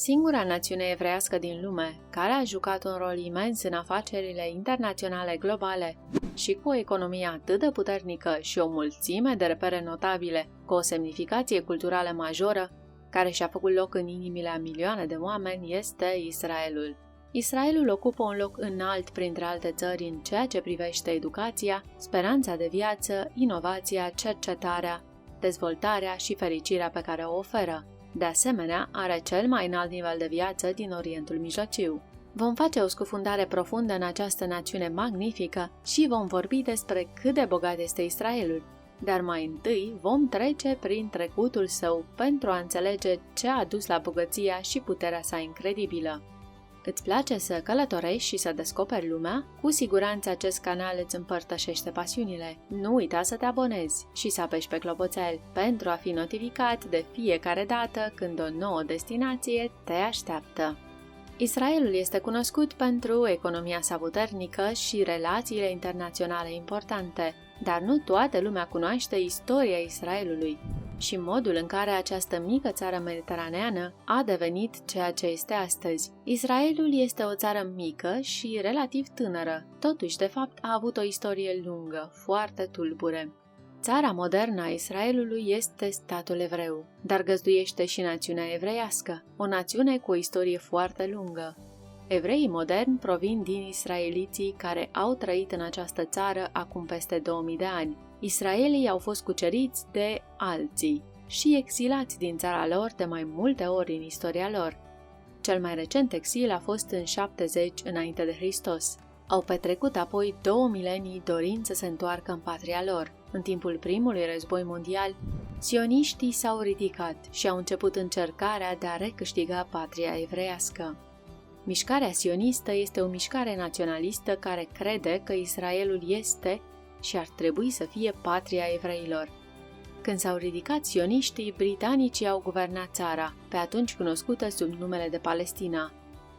Singura națiune evreiască din lume, care a jucat un rol imens în afacerile internaționale globale și cu o economie atât de puternică și o mulțime de repere notabile, cu o semnificație culturală majoră, care și-a făcut loc în inimile a milioane de oameni, este Israelul. Israelul ocupă un loc înalt printre alte țări în ceea ce privește educația, speranța de viață, inovația, cercetarea, dezvoltarea și fericirea pe care o oferă. De asemenea, are cel mai înalt nivel de viață din Orientul Mijlociu. Vom face o scufundare profundă în această națiune magnifică și vom vorbi despre cât de bogat este Israelul. Dar mai întâi vom trece prin trecutul său pentru a înțelege ce a dus la bogăția și puterea sa incredibilă. Îți place să călătorești și să descoperi lumea? Cu siguranță acest canal îți împărtășește pasiunile. Nu uita să te abonezi și să apeși pe clopoțel pentru a fi notificat de fiecare dată când o nouă destinație te așteaptă. Israelul este cunoscut pentru economia sa puternică și relațiile internaționale importante, dar nu toată lumea cunoaște istoria Israelului și modul în care această mică țară mediteraneană a devenit ceea ce este astăzi. Israelul este o țară mică și relativ tânără, totuși, de fapt, a avut o istorie lungă, foarte tulbure. Țara modernă a Israelului este statul evreu, dar găzduiește și națiunea evreiască, o națiune cu o istorie foarte lungă. Evreii moderni provin din israeliții care au trăit în această țară acum peste 2000 de ani. Israelii au fost cuceriți de alții și exilați din țara lor de mai multe ori în istoria lor. Cel mai recent exil a fost în 70 înainte de Hristos. Au petrecut apoi 2 milenii dorind să se întoarcă în patria lor. În timpul primului război mondial, sioniștii s-au ridicat și au început încercarea de a recâștiga patria evreiască. Mișcarea sionistă este o mișcare naționalistă care crede că Israelul este și ar trebui să fie patria evreilor. Când s-au ridicat sioniștii, britanicii au guvernat țara, pe atunci cunoscută sub numele de Palestina.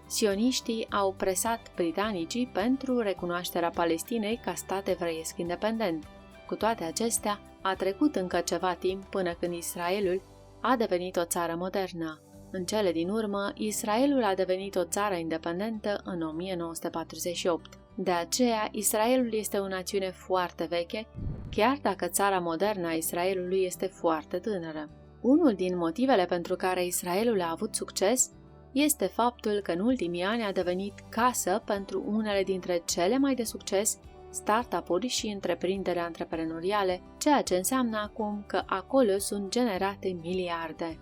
Sioniștii au presat britanicii pentru recunoașterea Palestinei ca stat evreiesc independent. Cu toate acestea, a trecut încă ceva timp până când Israelul a devenit o țară modernă. În cele din urmă, Israelul a devenit o țară independentă în 1948. De aceea, Israelul este o națiune foarte veche, chiar dacă țara modernă a Israelului este foarte tânără. Unul din motivele pentru care Israelul a avut succes este faptul că în ultimii ani a devenit casă pentru unele dintre cele mai de succes startup-uri și întreprinderi antreprenoriale, ceea ce înseamnă acum că acolo sunt generate miliarde.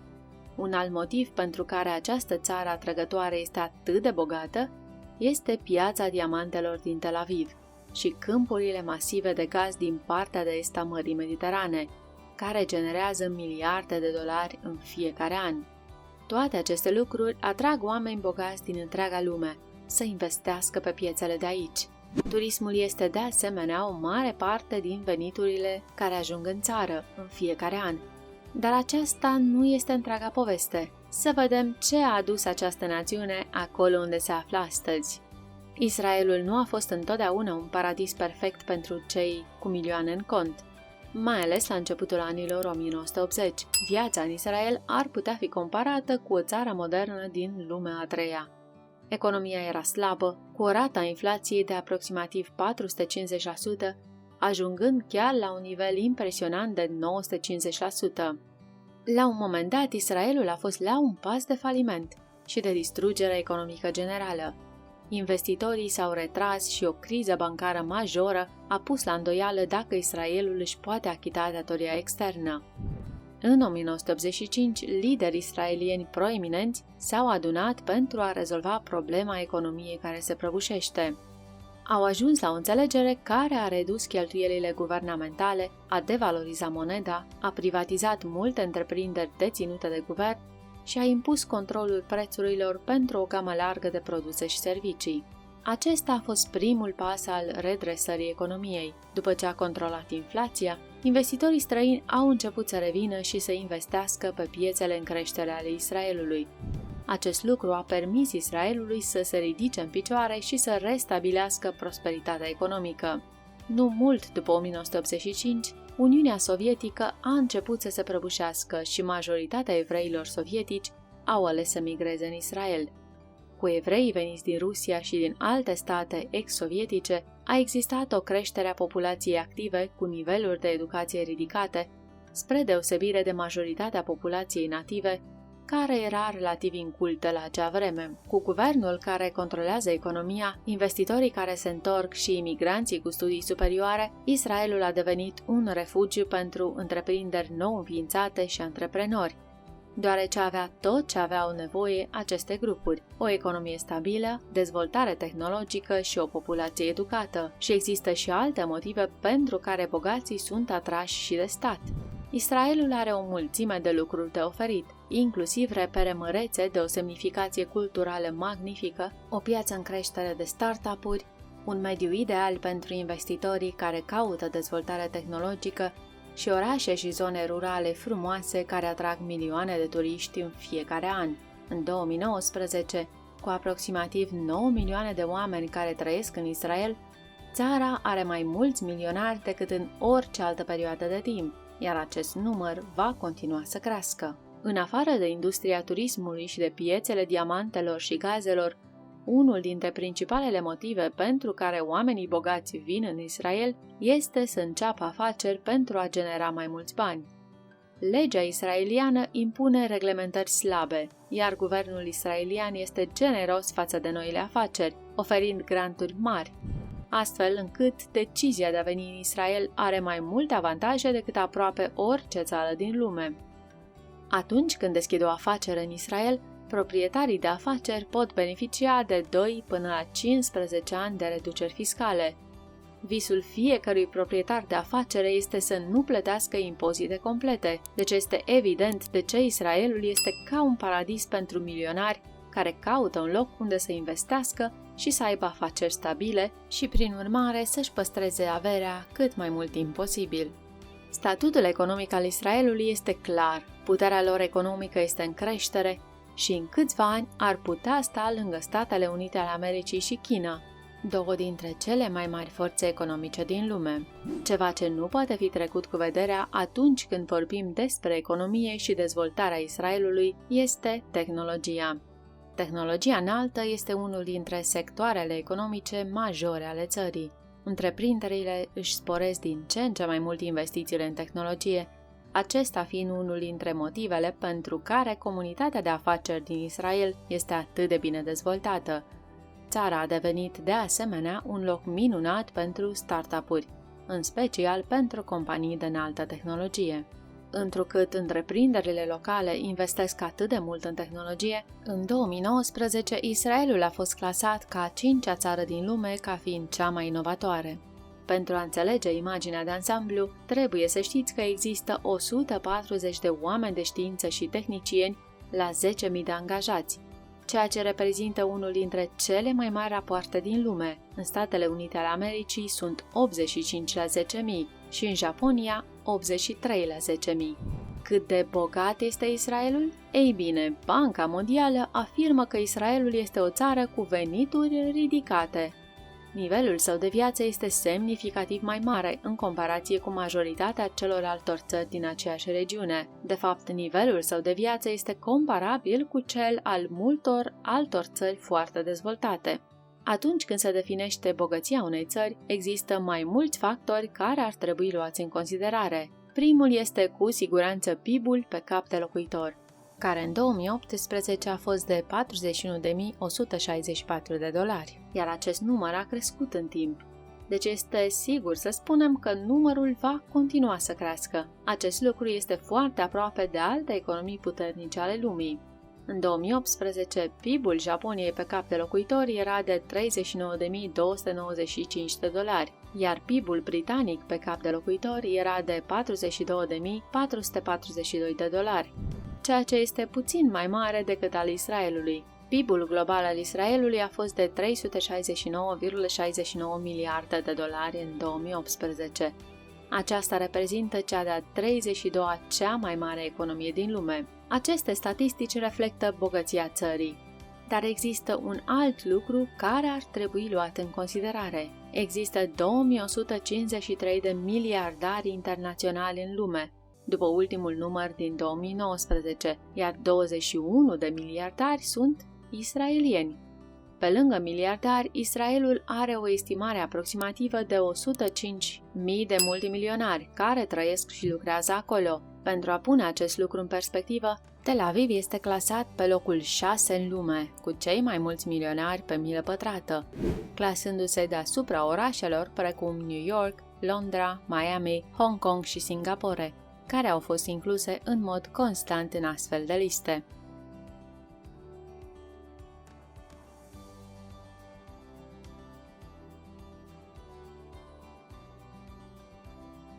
Un alt motiv pentru care această țară atrăgătoare este atât de bogată este piața diamantelor din Tel Aviv și câmpurile masive de gaz din partea de est a Mării Mediterane, care generează miliarde de dolari în fiecare an. Toate aceste lucruri atrag oameni bogați din întreaga lume să investească pe piețele de aici. Turismul este de asemenea o mare parte din veniturile care ajung în țară în fiecare an. Dar aceasta nu este întreaga poveste. Să vedem ce a adus această națiune acolo unde se află astăzi. Israelul nu a fost întotdeauna un paradis perfect pentru cei cu milioane în cont. Mai ales la începutul anilor 1980, viața în Israel ar putea fi comparată cu o țară modernă din lumea a treia. Economia era slabă, cu o rată a inflației de aproximativ 450%, ajungând chiar la un nivel impresionant de 950%. La un moment dat, Israelul a fost la un pas de faliment și de distrugere economică generală. Investitorii s-au retras și o criză bancară majoră a pus la îndoială dacă Israelul își poate achita datoria externă. În 1985, lideri israelieni proeminenți s-au adunat pentru a rezolva problema economiei care se prăbușește. Au ajuns la o înțelegere care a redus cheltuielile guvernamentale, a devalorizat moneda, a privatizat multe întreprinderi deținute de guvern și a impus controlul prețurilor pentru o gamă largă de produse și servicii. Acesta a fost primul pas al redresării economiei. După ce a controlat inflația, investitorii străini au început să revină și să investească pe piețele în creștere ale Israelului. Acest lucru a permis Israelului să se ridice în picioare și să restabilească prosperitatea economică. Nu mult după 1985, Uniunea Sovietică a început să se prăbușească și majoritatea evreilor sovietici au ales să migreze în Israel. Cu evreii veniți din Rusia și din alte state ex-sovietice, a existat o creștere a populației active cu niveluri de educație ridicate, spre deosebire de majoritatea populației native, care era relativ incultă la acea vreme. Cu guvernul care controlează economia, investitorii care se întorc și imigranții cu studii superioare, Israelul a devenit un refugiu pentru întreprinderi nou înființate și antreprenori, deoarece avea tot ce aveau nevoie aceste grupuri: o economie stabilă, dezvoltare tehnologică și o populație educată. Și există și alte motive pentru care bogații sunt atrași și de stat. Israelul are o mulțime de lucruri de oferit, inclusiv repere mărețe de o semnificație culturală magnifică, o piață în creștere de startup-uri, un mediu ideal pentru investitorii care caută dezvoltare tehnologică și orașe și zone rurale frumoase care atrag milioane de turiști în fiecare an. În 2019, cu aproximativ 9 milioane de oameni care trăiesc în Israel, țara are mai mulți milionari decât în orice altă perioadă de timp, iar acest număr va continua să crească. În afară de industria turismului și de piețele diamantelor și gazelor, unul dintre principalele motive pentru care oamenii bogați vin în Israel este să înceapă afaceri pentru a genera mai mulți bani. Legea israeliană impune reglementări slabe, iar guvernul israelian este generos față de noile afaceri, oferind granturi mari, astfel încât decizia de a veni în Israel are mai multe avantaje decât aproape orice țară din lume. Atunci când deschid o afacere în Israel, proprietarii de afaceri pot beneficia de 2 până la 15 ani de reduceri fiscale. Visul fiecărui proprietar de afacere este să nu plătească impozite complete, deci este evident de ce Israelul este ca un paradis pentru milionari care caută un loc unde să investească și să aibă afaceri stabile și, prin urmare, să-și păstreze averea cât mai mult timp posibil. Statutul economic al Israelului este clar, puterea lor economică este în creștere și în câțiva ani ar putea sta lângă Statele Unite ale Americii și China, două dintre cele mai mari forțe economice din lume. Ceva ce nu poate fi trecut cu vederea atunci când vorbim despre economie și dezvoltarea Israelului este tehnologia. Tehnologia înaltă este unul dintre sectoarele economice majore ale țării. Întreprinderile își sporesc din ce în ce mai mult investițiile în tehnologie, acesta fiind unul dintre motivele pentru care comunitatea de afaceri din Israel este atât de bine dezvoltată. Țara a devenit de asemenea un loc minunat pentru startup-uri, în special pentru companii de înaltă tehnologie. Întrucât întreprinderile locale investesc atât de mult în tehnologie, în 2019 Israelul a fost clasat ca a 5-a țară din lume ca fiind cea mai inovatoare. Pentru a înțelege imaginea de ansamblu, trebuie să știți că există 140 de oameni de știință și tehnicieni la 10.000 de angajați, ceea ce reprezintă unul dintre cele mai mari rapoarte din lume. În Statele Unite ale Americii sunt 85 la 10.000 și în Japonia 83 la 10.000. Cât de bogat este Israelul? Ei bine, Banca Mondială afirmă că Israelul este o țară cu venituri ridicate. Nivelul său de viață este semnificativ mai mare în comparație cu majoritatea celorlaltor țări din aceeași regiune. De fapt, nivelul său de viață este comparabil cu cel al multor altor țări foarte dezvoltate. Atunci când se definește bogăția unei țări, există mai mulți factori care ar trebui luați în considerare. Primul este cu siguranță PIB-ul pe cap de locuitor, care în 2018 a fost de $41.164, iar acest număr a crescut în timp. Deci este sigur să spunem că numărul va continua să crească. Acest lucru este foarte aproape de alte economii puternice ale lumii. În 2018, PIB-ul Japoniei pe cap de locuitor era de $39.295, iar PIB-ul britanic pe cap de locuitor era de $42.442, ceea ce este puțin mai mare decât al Israelului. PIB-ul global al Israelului a fost de $369,69 miliarde în 2018. Aceasta reprezintă cea de-a 32-a cea mai mare economie din lume. Aceste statistici reflectă bogăția țării. Dar există un alt lucru care ar trebui luat în considerare. Există 2153 de miliardari internaționali în lume, după ultimul număr din 2019, iar 21 de miliardari sunt israelieni. Pe lângă miliardari, Israelul are o estimare aproximativă de 105.000 de multimilionari care trăiesc și lucrează acolo. Pentru a pune acest lucru în perspectivă, Tel Aviv este clasat pe locul 6 în lume, cu cei mai mulți milionari pe milă pătrată, clasându-se deasupra orașelor precum New York, Londra, Miami, Hong Kong și Singapore, care au fost incluse în mod constant în astfel de liste.